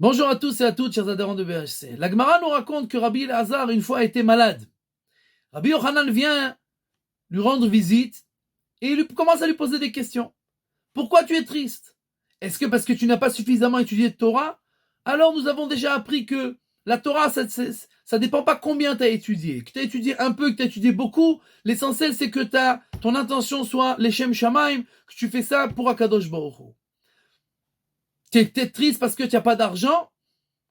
Bonjour à tous et à toutes, chers adhérents de BHC. La Gemara nous raconte que Rabbi Elazar, une fois, était malade. Rabbi Yochanan vient lui rendre visite et il commence à lui poser des questions. Pourquoi tu es triste? Est-ce que parce que tu n'as pas suffisamment étudié de Torah? Alors nous avons déjà appris que la Torah, ça dépend pas combien tu as étudié. Que tu as étudié un peu, que tu as étudié beaucoup. L'essentiel, c'est que ton intention soit l'Eshem Shamaim, que tu fais ça pour Akadosh Baruch Hu. Tu es peut-être triste parce que tu n'as pas d'argent.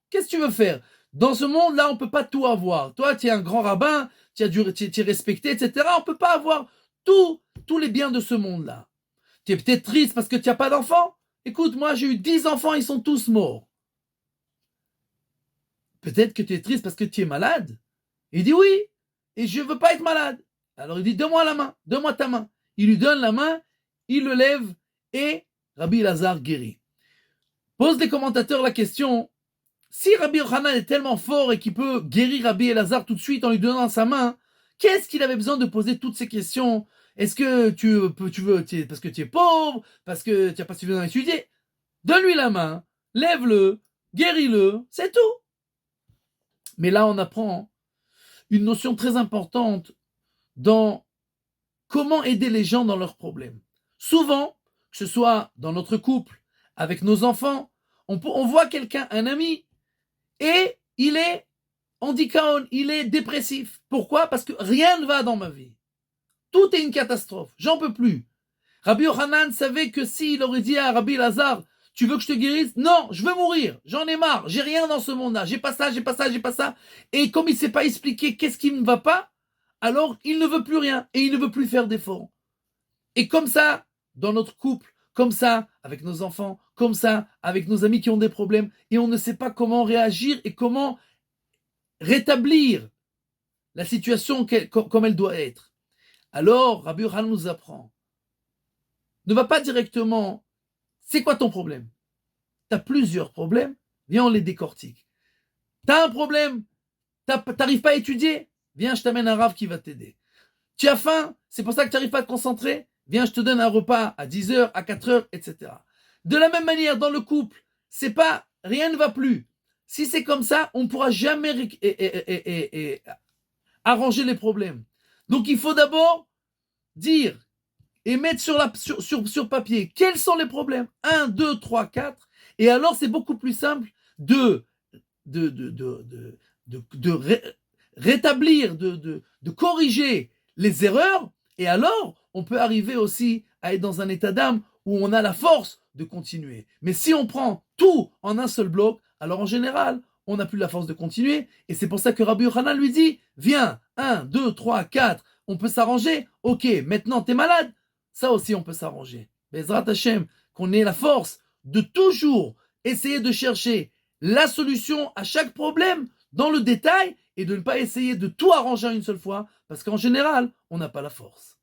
Qu'est-ce que tu veux faire? Dans ce monde-là, on ne peut pas tout avoir. Toi, tu es un grand rabbin, tu es respecté, etc. On ne peut pas avoir tous les biens de ce monde-là. Tu es peut-être triste parce que tu n'as pas d'enfants. Écoute, moi, j'ai eu 10 enfants, ils sont tous morts. Peut-être que tu es triste parce que tu es malade. Il dit oui, et je ne veux pas être malade. Alors il dit, donne-moi la main, donne-moi ta main. Il lui donne la main, il le lève, et Rabbi Elazar guérit. Pose les commentateurs la question, si Rabbi Yochanan est tellement fort et qu'il peut guérir Rabbi Elazar tout de suite en lui donnant sa main, qu'est-ce qu'il avait besoin de poser toutes ces questions? Est-ce que tu veux, parce que tu es pauvre, parce que tu n'as pas suffisamment étudié? Donne-lui la main, lève-le, guéris-le, c'est tout. Mais là, on apprend une notion très importante dans comment aider les gens dans leurs problèmes. Souvent, que ce soit dans notre couple, avec nos enfants, on voit quelqu'un, un ami, et il est en dicaon, il est dépressif. Pourquoi? Parce que rien ne va dans ma vie. Tout est une catastrophe. J'en peux plus. Rabbi Yochanan savait que s'il aurait dit à Rabbi Elazar, tu veux que je te guérisse? Non, je veux mourir. J'en ai marre. J'ai rien dans ce monde-là. J'ai pas ça, j'ai pas ça, j'ai pas ça. Et comme il ne sait pas expliquer qu'est-ce qui ne va pas, alors il ne veut plus rien et il ne veut plus faire d'efforts. Et comme ça, dans notre couple, comme ça, avec nos enfants, comme ça, avec nos amis qui ont des problèmes, et on ne sait pas comment réagir et comment rétablir la situation comme elle doit être. Alors, Rabbi Yochanan nous apprend, ne va pas directement, c'est quoi ton problème? Tu as plusieurs problèmes, viens on les décortique. Tu as un problème, t'arrives pas à étudier, viens je t'amène un rave qui va t'aider. Tu as faim, c'est pour ça que tu n'arrives pas à te concentrer, viens je te donne un repas à 10h, à 4h, etc. De la même manière, dans le couple, c'est pas, rien ne va plus. Si c'est comme ça, on ne pourra jamais arranger les problèmes. Donc il faut d'abord dire et mettre sur papier quels sont les problèmes. 1, 2, 3, 4. Et alors c'est beaucoup plus simple de rétablir, de corriger les erreurs. Et alors on peut arriver aussi à être dans un état d'âme où on a la force de continuer. Mais si on prend tout en un seul bloc, alors en général, on n'a plus la force de continuer. Et c'est pour ça que Rabbi Yochanan lui dit, viens, 1, 2, 3, 4, on peut s'arranger. Ok, maintenant t'es malade. Ça aussi, on peut s'arranger. Bezrat Hashem, qu'on ait la force de toujours essayer de chercher la solution à chaque problème dans le détail et de ne pas essayer de tout arranger en une seule fois, parce qu'en général, on n'a pas la force.